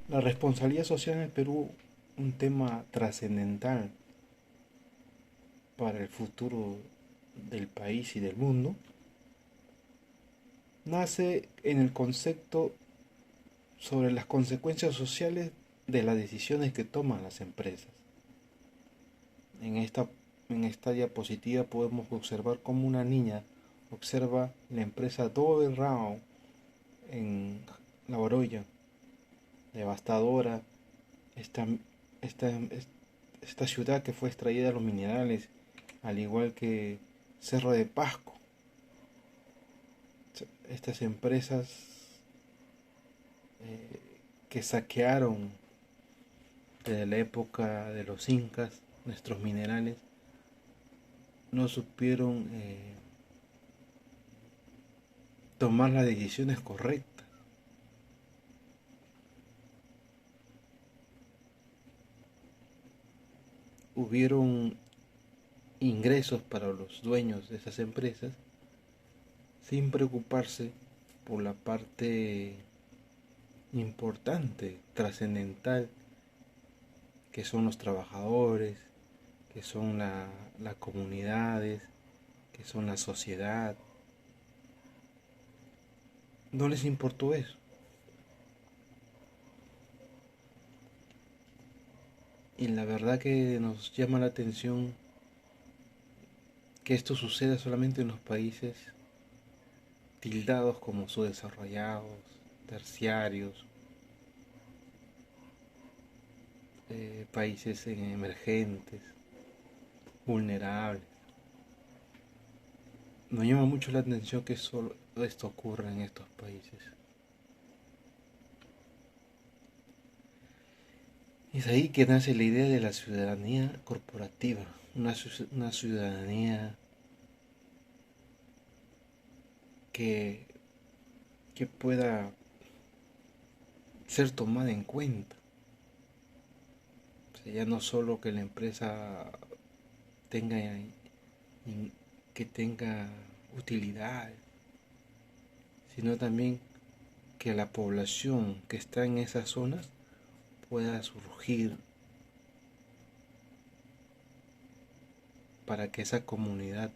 La responsabilidad social en el Perú, un tema trascendental para el futuro del país y del mundo, nace en el concepto sobre las consecuencias sociales de las decisiones que toman las empresas. En esta, en esta diapositiva podemos observar cómo una niña observa la empresa Dover Rao en La Oroya, devastadora, esta, esta, esta ciudad que fue extraída de los minerales, al igual que Cerro de Pasco. Estas empresas eh, que saquearon desde la época de los incas nuestros minerales, no supieron tomar las decisiones correctas. Hubieron ingresos para los dueños de esas empresas sin preocuparse por la parte importante, trascendental, que son los trabajadores, que son las comunidades, que son la sociedad. No les importó eso. Y la verdad que nos llama la atención que esto suceda solamente en los países tildados como subdesarrollados, terciarios, países emergentes, vulnerables. Nos llama mucho la atención que solo esto ocurra en estos países. Es ahí que nace la idea de la ciudadanía corporativa, una ciudadanía que, que pueda ser tomada en cuenta. O sea, ya no solo que la empresa tenga, que tenga utilidad, sino también que la población que está en esas zonas pueda surgir para que esa comunidad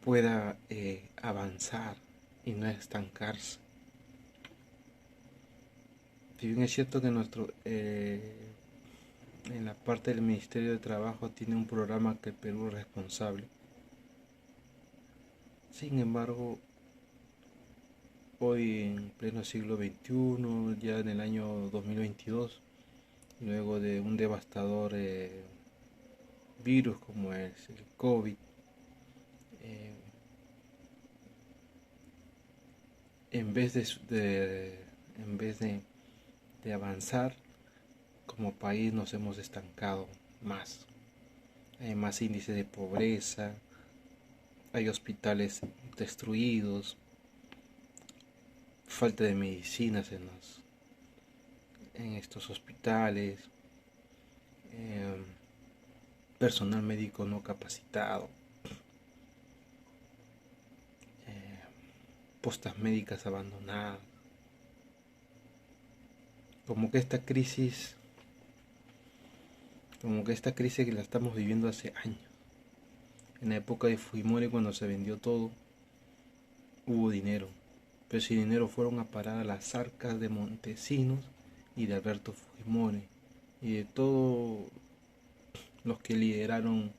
pueda avanzar y no estancarse. Si bien es cierto que en la parte del Ministerio de Trabajo tiene un programa que el Perú es responsable, sin embargo, hoy en pleno siglo XXI, ya en el año 2022, luego de un devastador virus como es el COVID, eh, en vez en vez de avanzar como país nos hemos estancado más. Hay más índice de pobreza, hay hospitales destruidos, falta de medicinas en estos hospitales, eh, personal médico no capacitado, eh, postas médicas abandonadas. Como que esta crisis, como que esta crisis que la estamos viviendo hace años. En la época de Fujimori, cuando se vendió todo, hubo dinero, pero ese dinero fueron a parar a las arcas de Montesinos y de Alberto Fujimori y de todos los que lideraron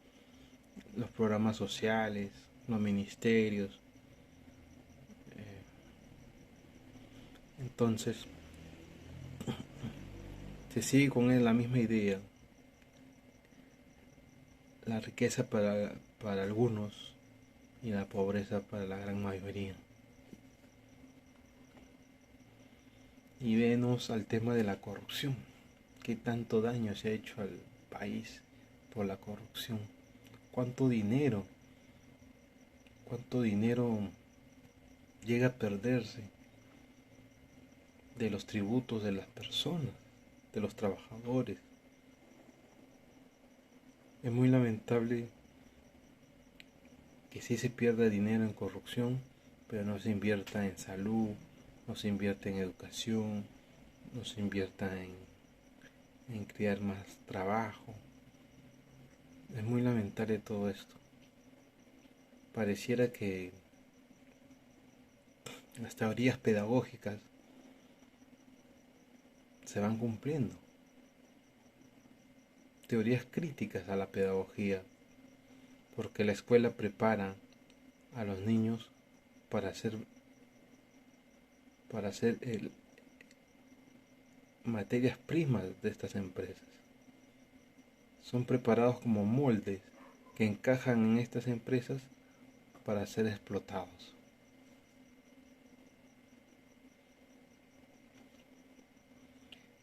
los programas sociales, los ministerios. Entonces, se sigue con la misma idea, la riqueza para algunos y la pobreza para la gran mayoría. Y venos al tema de la corrupción. ¿Qué tanto daño se ha hecho al país por la corrupción? ¿Cuánto dinero? ¿Cuánto dinero llega a perderse de los tributos de las personas, de los trabajadores? Es muy lamentable que sí se pierda dinero en corrupción, pero no se invierta en salud, no se invierta en educación, no se invierta en crear más trabajo. Es muy lamentable todo esto. Pareciera que las teorías pedagógicas se van cumpliendo. Teorías críticas a la pedagogía, porque la escuela prepara a los niños para hacer materias primas de estas empresas. Son preparados como moldes que encajan en estas empresas para ser explotados.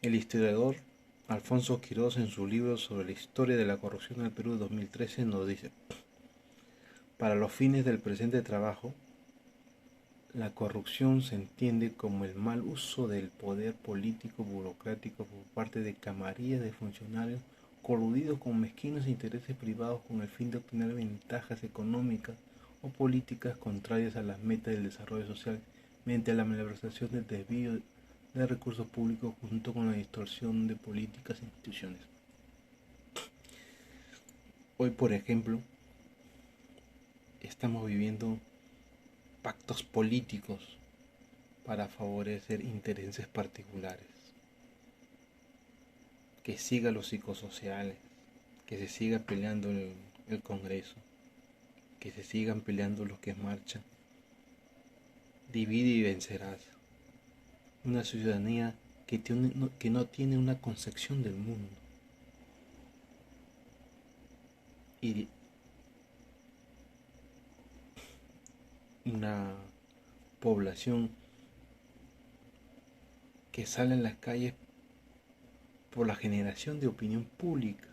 El historiador Alfonso Quirós, en su libro sobre la historia de la corrupción en el Perú 2013, nos dice: para los fines del presente trabajo, la corrupción se entiende como el mal uso del poder político burocrático por parte de camarillas de funcionarios coludidos con mezquinos intereses privados con el fin de obtener ventajas económicas o políticas contrarias a las metas del desarrollo social mediante la malversación del desvío de recursos públicos junto con la distorsión de políticas e instituciones. Hoy, por ejemplo, estamos viviendo pactos políticos para favorecer intereses particulares. Que siga los psicosociales, que se siga peleando el Congreso, que se sigan peleando los que marchan. Divide y vencerás. Una ciudadanía que no tiene una concepción del mundo. Y una población que sale en las calles por la generación de opinión pública,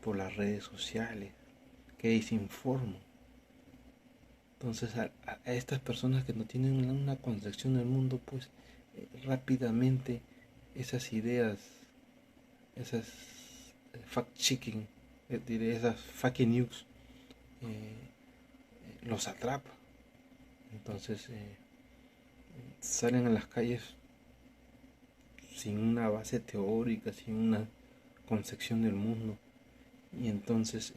por las redes sociales, que desinforman. Entonces a estas personas que no tienen una concepción del mundo, pues rápidamente esas ideas, esas fact-checking, esas fake news, los atrapa. Entonces salen a las calles sin una base teórica, sin una concepción del mundo, y entonces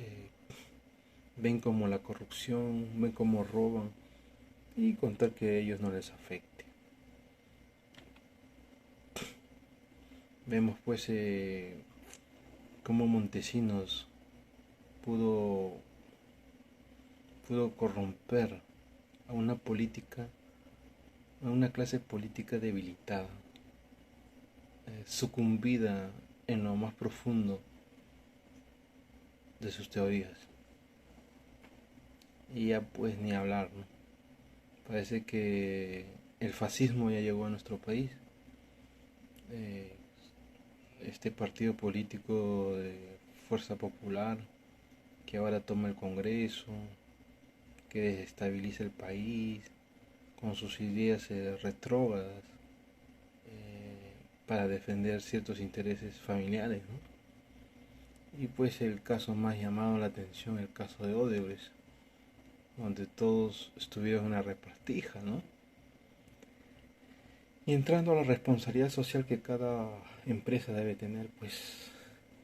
ven como la corrupción, ven como roban, y contar que a ellos no les afecte. Vemos pues cómo Montesinos pudo corromper a una política, a una clase política debilitada, sucumbida en lo más profundo de sus teorías. Y ya pues ni hablar, ¿no? Parece que el fascismo ya llegó a nuestro país. Este partido político de Fuerza Popular que ahora toma el Congreso, que desestabiliza el país con sus ideas retrógradas para defender ciertos intereses familiares, ¿no? Y pues el caso más llamado la atención, el caso de Odebrecht, donde todos estuvieron en una repartija, ¿no? Y entrando a la responsabilidad social que cada empresa debe tener, pues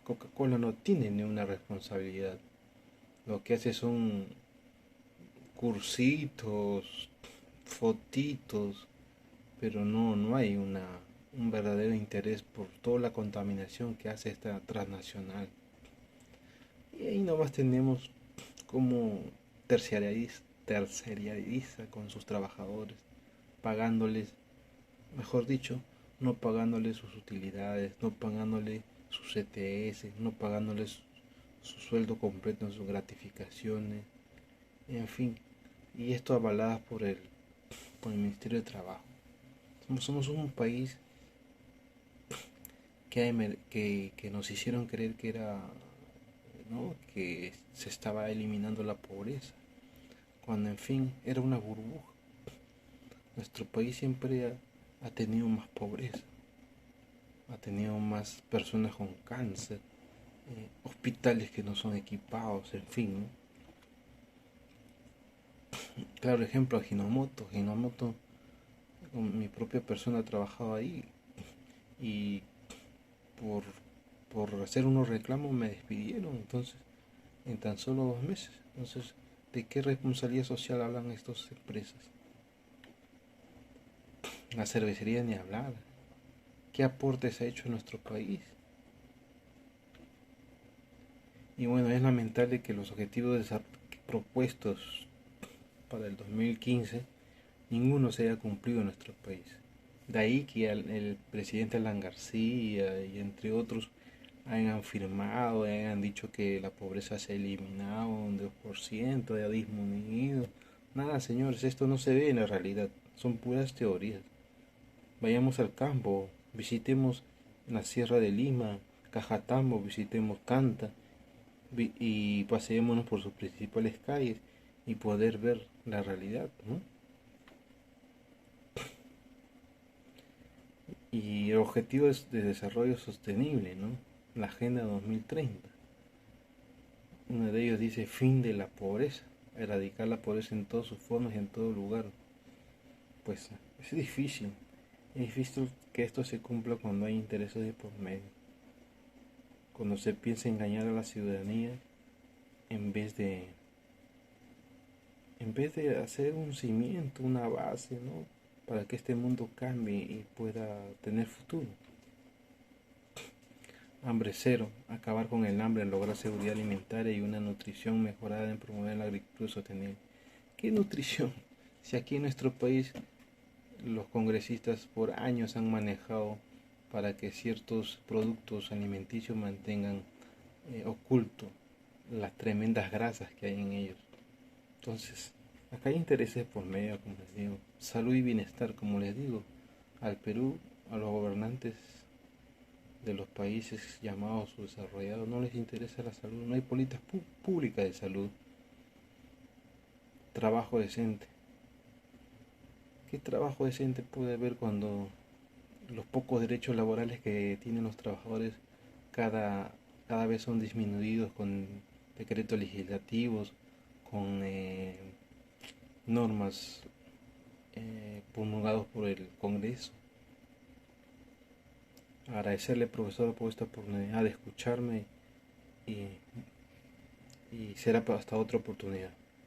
Coca-Cola no tiene ni una responsabilidad. Lo que hace son cursitos, fotitos, pero no hay un verdadero interés por toda la contaminación que hace esta transnacional. Y ahí nomás tenemos como terceriariza con sus trabajadores, pagándoles, mejor dicho, no pagándoles sus utilidades, no pagándoles sus ETS, no pagándoles su sueldo completo en sus gratificaciones, en fin, y esto avaladas por el Ministerio de Trabajo. Somos un país que nos hicieron creer que era, ¿no?, que se estaba eliminando la pobreza, cuando en fin era una burbuja. Nuestro país siempre ha tenido más pobreza, ha tenido más personas con cáncer, hospitales que no son equipados, en fin, ¿no? Claro ejemplo, Ajinomoto mi propia persona ha trabajado ahí y por, por hacer unos reclamos me despidieron, entonces, en tan solo 2 meses. Entonces, ¿de qué responsabilidad social hablan estas empresas? La cervecería ni hablar. ¿Qué aportes ha hecho en nuestro país? Y bueno, es lamentable que los objetivos propuestos para el 2015 ninguno se haya cumplido en nuestro país. De ahí que el presidente Alan García y entre otros hayan firmado, hayan dicho que la pobreza se ha eliminado un 2%, ha disminuido. Nada, señores, esto no se ve en la realidad, son puras teorías. Vayamos al campo, visitemos la Sierra de Lima, Cajatambo, visitemos Canta y paseémonos por sus principales calles y poder ver la realidad, ¿no? Y objetivos de desarrollo sostenible, ¿no? La Agenda 2030. Uno de ellos dice fin de la pobreza, erradicar la pobreza en todas sus formas y en todo lugar. Pues es difícil que esto se cumpla cuando hay intereses de por medio, cuando se piensa engañar a la ciudadanía en vez de hacer un cimiento, una base, ¿no? Para que este mundo cambie y pueda tener futuro. Hambre cero, acabar con el hambre, lograr seguridad alimentaria y una nutrición mejorada en promover la agricultura sostenible. ¿Qué nutrición? Si aquí en nuestro país los congresistas por años han manejado para que ciertos productos alimenticios mantengan oculto las tremendas grasas que hay en ellos. Entonces, acá hay intereses por medio, como les digo, salud y bienestar, como les digo, al Perú, a los gobernantes de los países llamados subdesarrollados no les interesa la salud, no hay políticas públicas de salud, trabajo decente. ¿Qué trabajo decente puede haber cuando los pocos derechos laborales que tienen los trabajadores cada vez son disminuidos con decretos legislativos, con normas promulgados por el Congreso? Agradecerle, profesor, por esta oportunidad de escucharme y será hasta otra oportunidad.